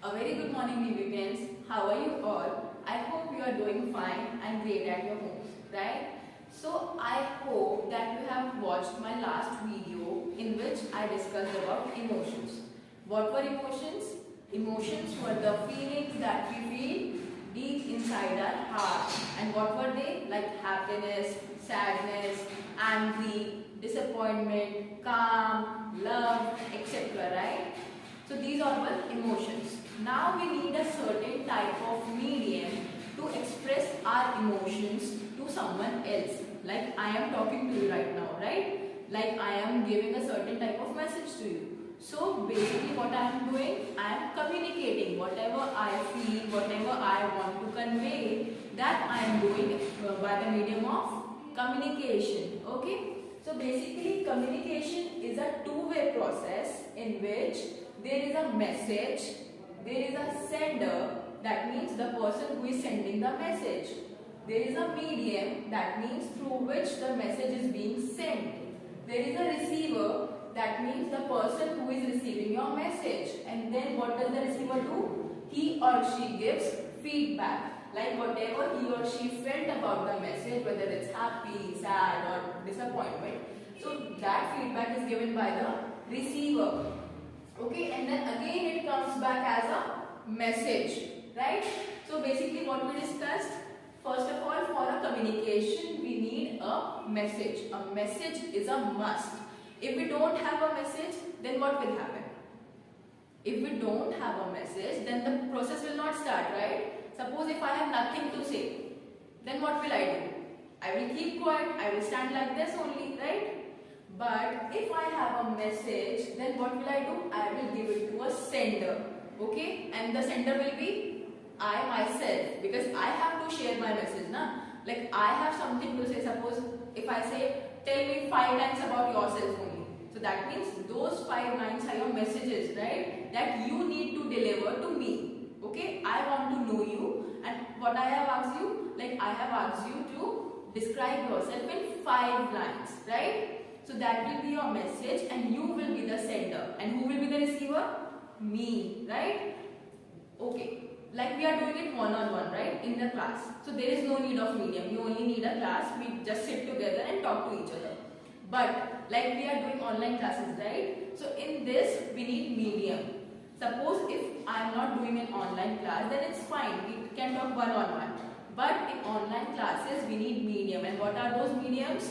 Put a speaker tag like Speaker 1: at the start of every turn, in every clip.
Speaker 1: A very good morning, Newbians. How are you all? I hope you are doing fine and great at your homes, right? So I hope that you have watched my last video in which I discussed about emotions. What were emotions? Emotions were the feelings that we feel deep inside our heart. And what were they? Like happiness, sadness, angry, disappointment, calm, love, etc. Right? So these are all emotions. Now we need a certain type of medium to express our emotions to someone else. Like I am talking to you right now, right? Like I am giving a certain type of message to you. So basically what I am doing, I am communicating whatever I feel, whatever I want to convey, that I am doing by the medium of communication. Okay? So basically communication is a two-way process in which there is a message, there is a sender, that means the person who is sending the message. There is a medium, that means through which the message is being sent. There is a receiver, that means the person who is receiving your message. And then what does the receiver do? He or she gives feedback. Like whatever he or she felt about the message, whether it's happy, sad or disappointment. So that feedback is given by the receiver. Okay, and then again it comes back as a message, right? So basically what we discussed, first of all, for a communication we need a message. A message is a must. If we don't have a message, then what will happen? If we don't have a message, then the process will not start, right? Suppose if I have nothing to say, then what will I do? I will keep quiet, I will stand like this only, right? But if I have a message, then what will I do? I will give it to a sender. Okay? And the sender will be I myself, because I have to share my message. Na? Like I have something to say. Suppose if I say, tell me 5 lines about yourself only. So that means those 5 lines are your messages, right? That you need to deliver to me. Okay? I want to know you, and what I have asked you, like I have asked you to describe yourself in 5 lines, right? So that will be your message and you will be the sender. And who will be the receiver? Me, right? Okay. Like we are doing it one-on-one, right? In the class. So there is no need of medium. You only need a class. We just sit together and talk to each other. But like we are doing online classes, right? So in this we need medium. Suppose if I am not doing an online class, then it's fine. We can talk one-on-one. But in online classes we need medium. And what are those mediums?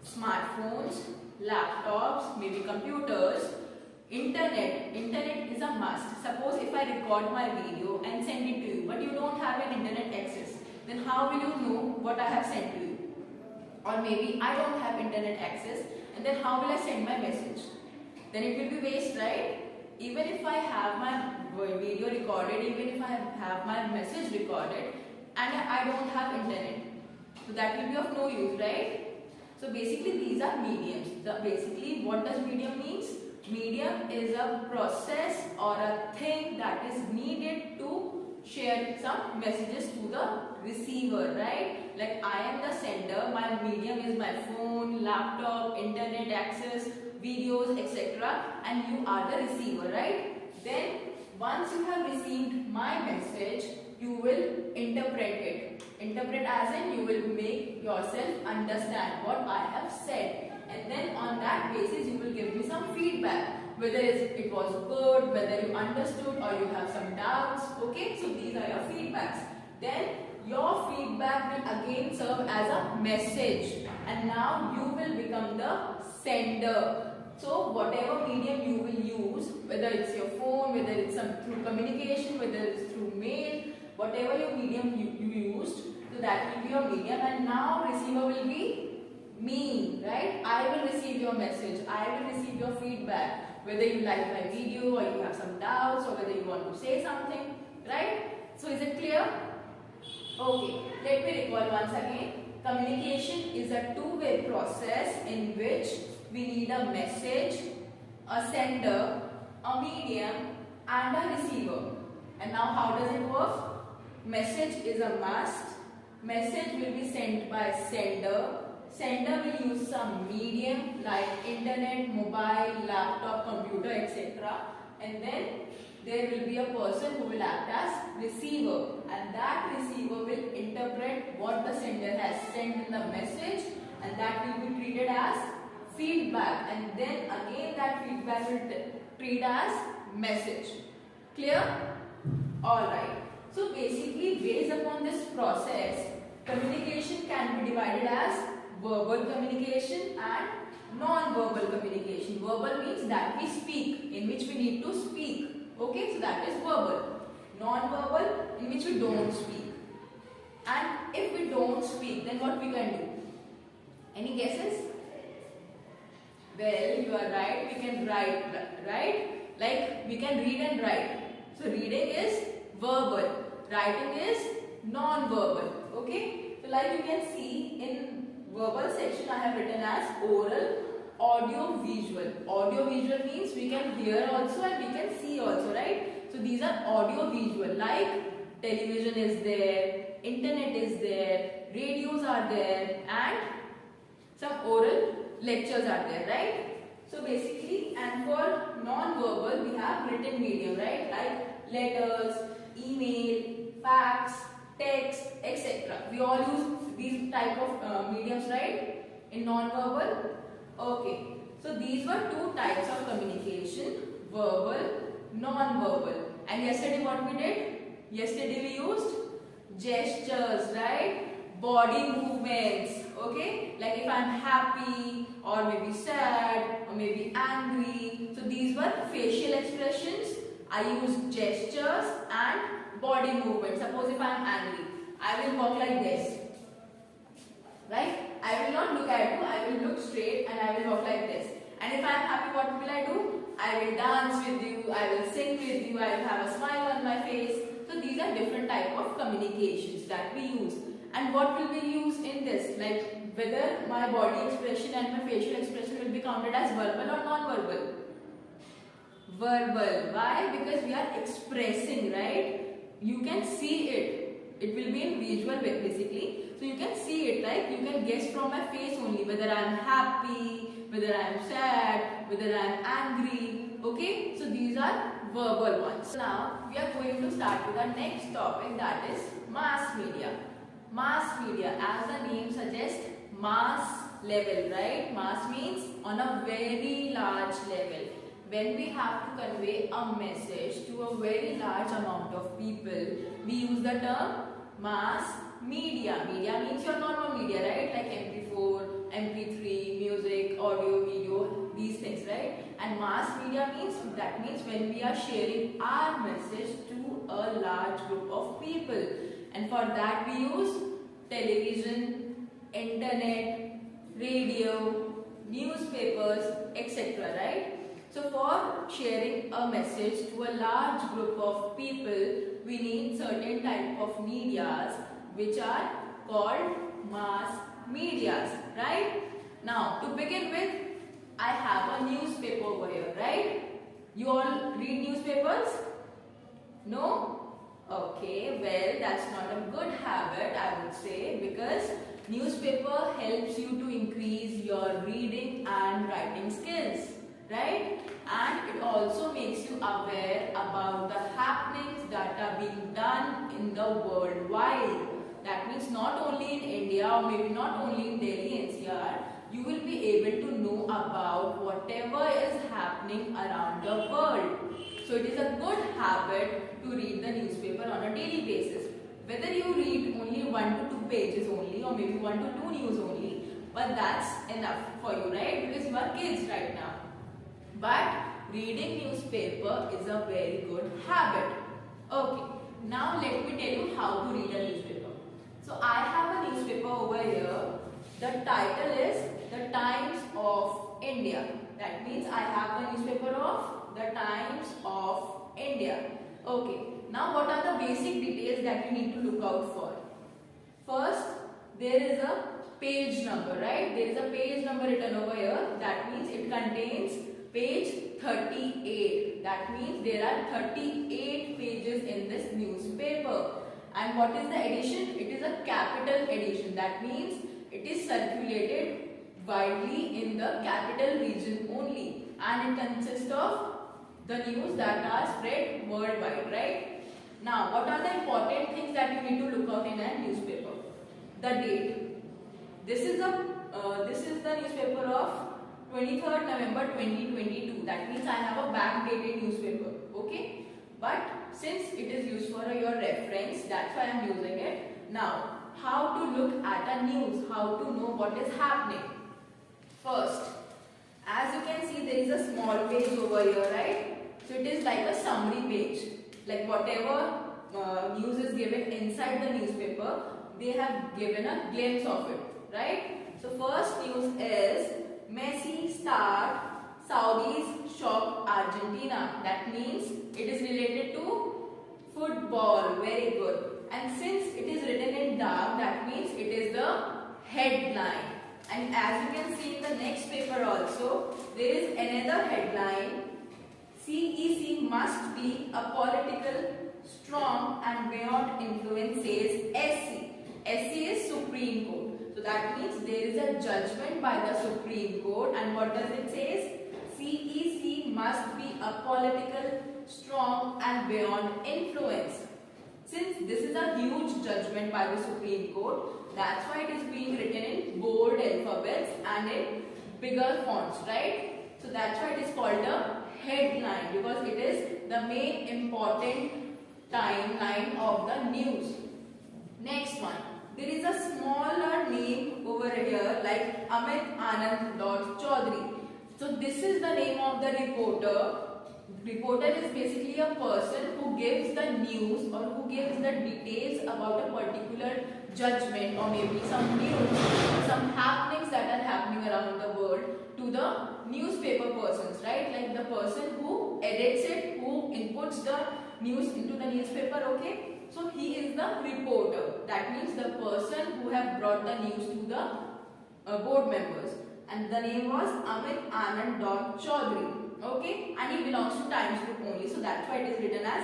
Speaker 1: Smartphones, laptops, maybe computers, internet. Internet is a must. Suppose if I record my video and send it to you, but you don't have an internet access, then how will you know what I have sent to you? Or maybe I don't have internet access, and then how will I send my message? Then it will be waste, right? Even if I have my video recorded, even if I have my message recorded, and I don't have internet, so that will be of no use, right? So basically these are mediums. Basically what does medium means? Medium is a process or a thing that is needed to share some messages to the receiver, right? Like I am the sender, my medium is my phone, laptop, internet access, videos, etc. and you are the receiver, right? Then once you have received my message, you will interpret it. Interpret as in you will make yourself understand what I have said. And then on that basis you will give me some feedback. Whether it was good, whether you understood or you have some doubts. Okay, so these are your feedbacks. Then your feedback will again serve as a message. And now you will become the sender. So whatever medium you will use, whether it's your phone, whether it's through communication, whether it's through mail, whatever your medium you used, so that will be your medium. And now receiver will be me, right? I will receive your message, I will receive your feedback, whether you like my video or you have some doubts or whether you want to say something, right? So is it clear? Okay, let me recall once again. Communication is a two-way process in which we need a message, a sender, a medium and a receiver. And now how does it work? Message is a must. Message will be sent by sender. Sender will use some medium like internet, mobile, laptop, computer, etc. And then there will be a person who will act as receiver, and that receiver will interpret what the sender has sent in the message, and that will be treated as feedback, and then again that feedback will treat as message. Clear? Alright. So basically, based upon this process, communication can be divided as verbal communication and non-verbal communication. Verbal means that we speak, in which we need to speak. Okay, so that is verbal. Non-verbal, in which we don't speak. And if we don't speak, then what we can do? Any guesses? Well, you are right, we can write, right? Like we can read and write. So reading is verbal, writing is non-verbal. Okay? So like you can see in verbal section I have written as oral, audio, visual. Audio visual means we can hear also and we can see also, right? So these are audio visual, like television is there, internet is there, radios are there, and some oral lectures are there, right? So basically, and for non-verbal we have written medium, right? Like letters, email, fax, text, etc. We all use these type of mediums, right? In non-verbal. Okay. So these were two types of communication: verbal, non-verbal. And yesterday what we did? Yesterday we used gestures, right? Body movements. Okay, like if I'm happy or maybe sad or maybe angry. So these were facial expressions. I use gestures and body movements. Suppose if I'm angry, I will walk like this. Right? I will not look at you, I will look straight and I will walk like this. And if I am happy, what will I do? I will dance with you, I will sing with you, I will have a smile on my face. So these are different type of communications that we use. And what will we use in this? Like whether my body expression and my facial expression will be counted as verbal or non-verbal? Verbal. Why? Because we are expressing, right? You can see it. It will be in visual basically. So you can see it, like you can guess from my face only whether I am happy, whether I am sad, whether I am angry. Okay, so these are verbal ones. So now we are going to start with our next topic, that is mass media. Mass media, as the name suggests, mass level, right? Mass means on a very large level. When we have to convey a message to a very large amount of people, we use the term mass media. Media means your normal media, right? Like MP4, MP3, music, audio, video, these things, right? And mass media means, that means when we are sharing our message to a large group of people. And for that we use television, internet, radio, newspapers, etc., right? So for sharing a message to a large group of people, we need certain type of medias which are called mass medias, right? Now to begin with, I have a newspaper over here, right? You all read newspapers? No? Okay, well that's not a good habit, I would say, because newspaper helps you to increase your reading and writing skills, right? And it also makes you aware about the happenings that are being done in the worldwide. That means not only in India or maybe not only in Delhi NCR, you will be able to know about whatever is happening around the world. So it is a good habit to read the newspaper on a daily basis. Whether you read only 1 to 2 pages only or maybe 1 to 2 news only, but that's enough for you, right? Because you are kids right now. But reading newspaper is a very good habit. Okay, now let me tell you how to read a newspaper. So I have a newspaper over here. The title is The Times of India. That means I have the newspaper of The Times of India. Okay, now what are the basic details that you need to look out for? First, there is a page number, right? There is a page number written over here. That means it contains page 38. That means there are 38 pages in this newspaper. And what is the edition? It is a capital edition. That means it is circulated widely in the capital region only. And it consists of the news that are spread worldwide, right? Now, what are the important things that you need to look out in a newspaper? The date. This is the newspaper of 23rd November 2022. That means I have a backdated newspaper. Okay, but since it is used for your reference, that's why I am using it. Now, how to look at a news? How to know what is happening? First, as you can see, there is a small page over here, right? So it is like a summary page. Like whatever news is given inside the newspaper, they have given a glimpse of it, right? So first news is Messi start, Saudis shock Argentina. That means it is related to football. Very good. And since it is written in dark, that means it is the headline. And as you can see in the next paper also, there is another headline. CEC must be a political, strong and beyond influence, says SC. SC is Supreme Court. So that means there is a judgment by the Supreme Court. And what does it say? CEC must be a political, strong and beyond influence. Since this is a huge judgment by the Supreme Court, that's why it is being written in bold alphabets and in bigger fonts, right? So that's why it is called a headline, because it is the main important timeline of the news. Next one. There is a smaller name over here like Amit Anand Chaudhary. So this is the name of the reporter. Reporter is basically a person who gives the news or who gives the details about a particular judgment or maybe some news, some happenings that are happening around the world to the newspaper persons, right? Like the person who edits it, who inputs the news into the newspaper, okay? So he is the reporter. That means the person who have brought the news to the board members. And the name was Amit Anand Chaudhary. Okay, and he belongs to Times Group only, so that's why it is written as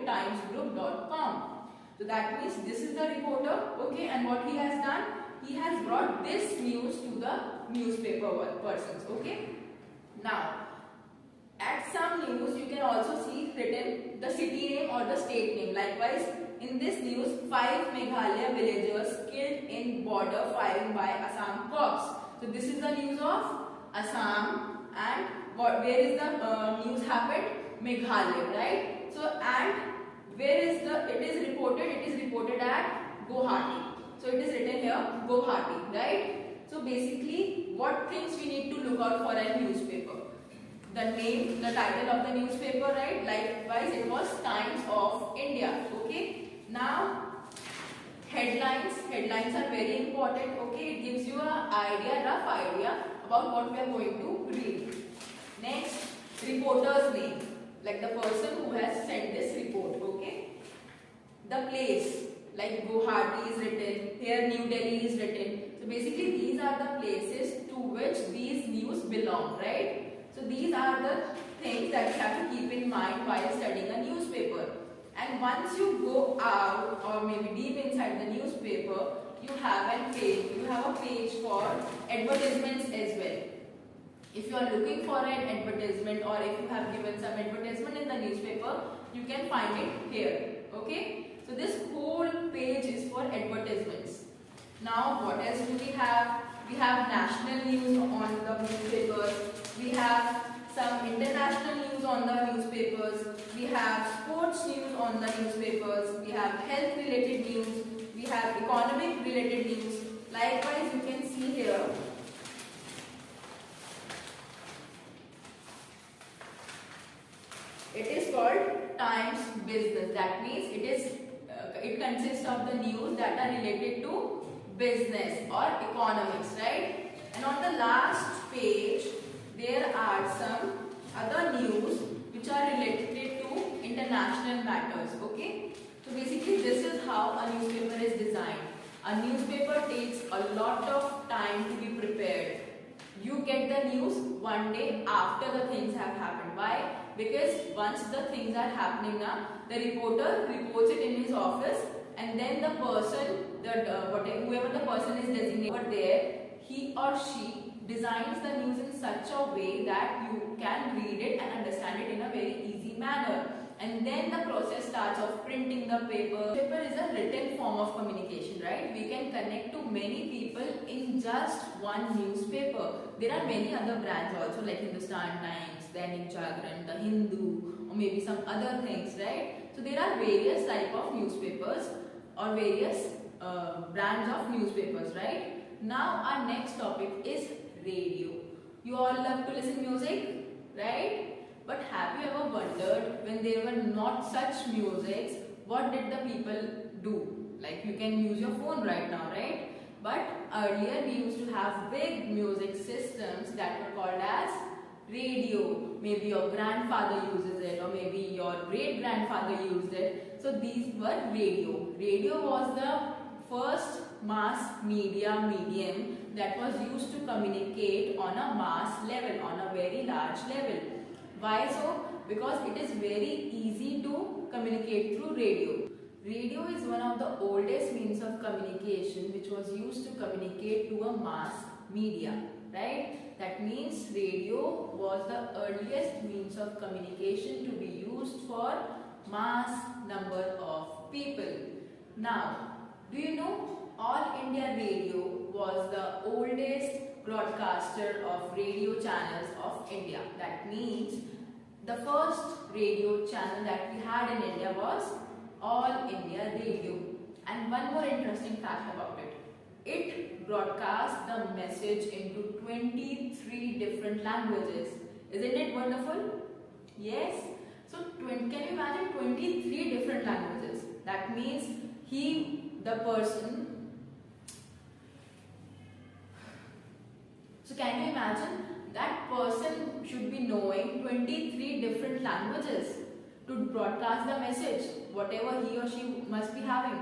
Speaker 1: @timesgroup.com. So that means this is the reporter, okay, and what he has done, he has brought this news to the newspaper persons, okay. Now, at some news you can also see written the city name or the state name. Likewise, in this news, 5 Meghalaya villagers killed in border firing by Assam cops. So this is the news of Assam, and where is the news happened? Meghalaya, right? So and where is it is reported at Guwahati. So it is written here Guwahati, right? So basically, what things we need to look out for a newspaper? The name, the title of the newspaper, right? Likewise, it was Times of India, okay? Now, headlines are very important, okay? It gives you a rough idea about what we are going to read. Next, reporter's name, like the person who has sent this report, okay? The place, like Guwahati is written, here New Delhi is written. So basically these are the places to which these news belong, right? So these are the things that you have to keep in mind while studying a newspaper. And once you go out or maybe deep inside the newspaper, you have a page for advertisements as well. If you are looking for an advertisement or if you have given some advertisement in the newspaper, you can find it here, okay? So this whole page is for advertisements. Now what else do we have? We have national news on the newspapers. We have some international news on the newspapers. We have sports news on the newspapers. We have health related news. We have economic related news. Likewise, you can see here it is called Times Business. That means it consists of the news that are related to business or economics, right? And on the last page, there are some other news which are related to international matters, okay? So basically this is how a newspaper is designed. A newspaper takes a lot of time to be prepared. You get the news one day after the things have happened. Why? Because once the things are happening now, the reporter reports it in his office, and then the person, whoever the person is designated over there, he or she designs the news in such a way that can read it and understand it in a very easy manner. And then the process starts of printing the paper. Paper is a written form of communication, right? We can connect to many people in just one newspaper. There are many other brands also, like Hindustan Times, Dainik Jagran, The Hindu, or maybe some other things, right? So there are various type of newspapers or various brands of newspapers, right? Now our next topic is radio. You all love to listen music, right? But have you ever wondered, when there were not such musics, what did the people do? Like, you can use your phone right now, right? But earlier we used to have big music systems that were called as radio. Maybe your grandfather uses it, or maybe your great grandfather used it. So these were radio. Radio was the first mass media medium that was used to communicate on a mass level, on a very large level. Why so? Because it is very easy to communicate through radio. Radio is one of the oldest means of communication which was used to communicate to a mass media, right? That means radio was the earliest means of communication to be used for mass number of people. Now, do you know All India Radio was the oldest broadcaster of radio channels of India. That means the first radio channel that we had in India was All India Radio. And one more interesting fact about it. It broadcast the message into 23 different languages. Isn't it wonderful? Yes. So can you imagine 23 different languages? That means So can you imagine that person should be knowing 23 different languages to broadcast the message, whatever he or she must be having.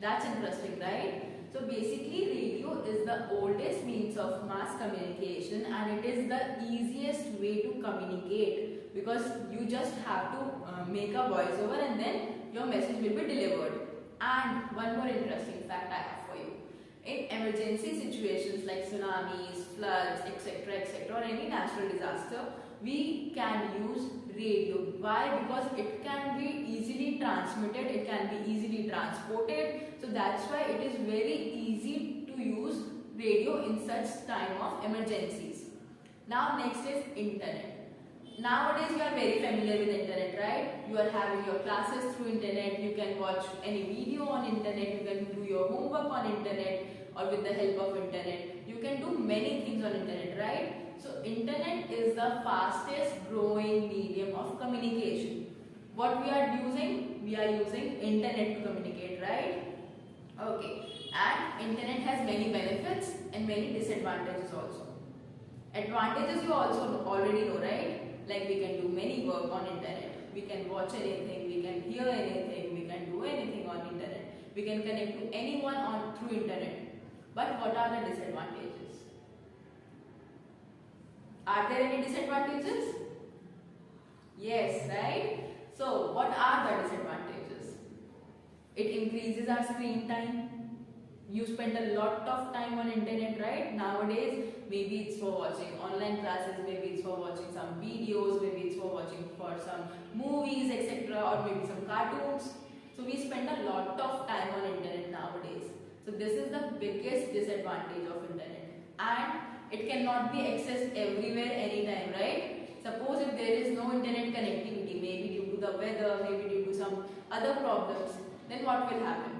Speaker 1: That's interesting, right? So basically radio is the oldest means of mass communication, and it is the easiest way to communicate, because you just have to make a voiceover and then your message will be delivered. And one more interesting fact I have for you. In emergency situations like tsunamis, floods, etc., or any natural disaster, we can use radio. Why? Because it can be easily transmitted, it can be easily transported. So that's why it is very easy to use radio in such time of emergencies. Now next is internet. Nowadays you are very familiar with internet, right? You are having your classes through internet, you can watch any video on internet, you can do your homework on internet, or with the help of internet. You can do many things on internet, right? So internet is the fastest growing medium of communication. What we are using? We are using internet to communicate, right? Okay. And internet has many benefits and many disadvantages also. Advantages you also already know, right? Like, we can do many work on internet. We can watch anything, we can hear anything, we can do anything on internet. We can connect to anyone through internet. But what are the disadvantages? Are there any disadvantages? Yes, right? So, what are the disadvantages? It increases our screen time. You spend a lot of time on internet, right? Nowadays, maybe it's for watching online classes, maybe it's for watching some videos, maybe it's for watching for some movies, etc., or maybe some cartoons. So we spend a lot of time on internet nowadays. So this is the biggest disadvantage of internet, and it cannot be accessed everywhere anytime, right? Suppose if there is no internet connectivity, maybe due to the weather, maybe due to some other problems, then what will happen?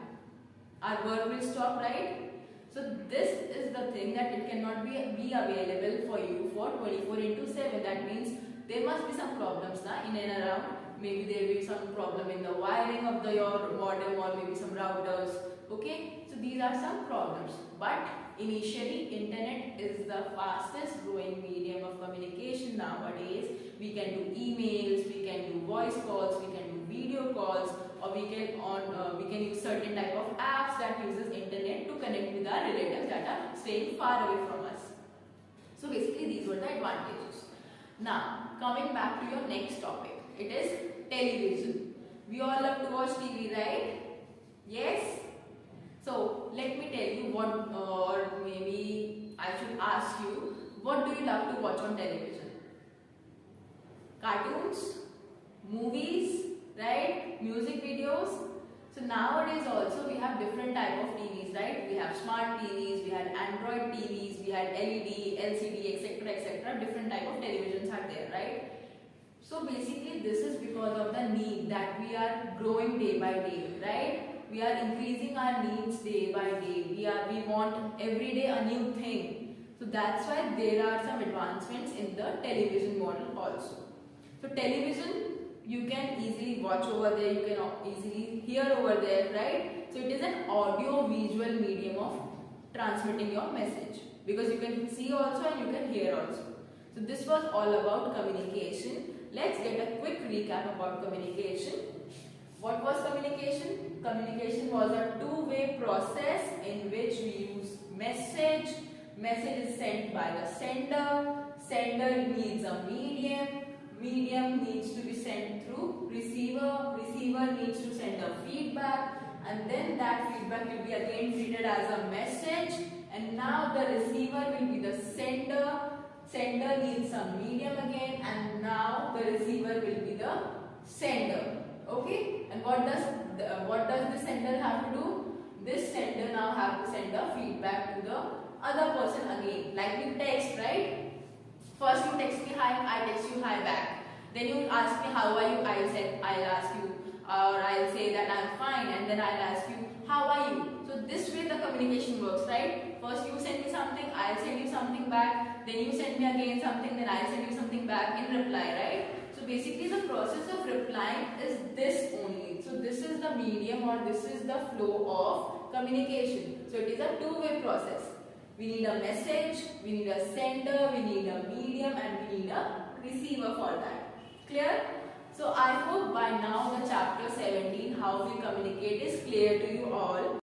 Speaker 1: Our work will stop, right? So this is the thing, that it cannot be available for you for 24/7. That means there must be some problems in and around. Maybe there will be some problem in the wiring of your modem, or maybe some routers. Okay, so these are some problems. But initially, internet is the fastest growing medium of communication nowadays. We can do emails, we can do voice calls, we can do video calls, or we can use certain type of apps that uses internet to connect with our relatives that are staying far away from us. So basically these were the advantages. Now coming back to your next topic, it is television. We all love to watch TV, right? Yes? So let me tell you what, or maybe I should ask you, what do you love to watch on television? cartoons, movies, right? Music videos. So nowadays also we have different type of TVs, right? We have smart TVs, we had Android TVs, we had LED, LCD, etc., etc. Different type of televisions are there, right? So basically this is because of the need that we are growing day by day, right? We are increasing our needs day by day. We want every day a new thing. So that's why there are some advancements in the television model also. So television, you can easily watch over there, you can easily hear over there, right? So it is an audio visual medium of transmitting your message, because you can see also and you can hear also. So this was all about communication. Let's get a quick recap about communication. What was communication? Communication was a two-way process in which we use message. Message is sent by the sender. Sender needs a medium. Medium needs to be sent through receiver. Receiver needs to send a feedback, and then that feedback will be again treated as a message, and now the receiver will be the sender. Sender needs some medium again, and now the receiver will be the sender. Okay, and what does the sender have to do? This sender now have to send a feedback to the other person again, like you text, right? First you text me hi, I text you hi back. Then you ask me how are you, I'll ask you, or I'll say that I'm fine, and then I'll ask you how are you. So this way the communication works, right? First you send me something, I'll send you something back, then you send me again something, then I'll send you something back in reply, right? So basically the process of replying is this only. So this is the medium, or this is the flow of communication. So it is a two-way process. We need a message, we need a sender, we need a medium, and we need a receiver for that. Clear? So I hope by now the chapter 17, how we communicate, is clear to you all.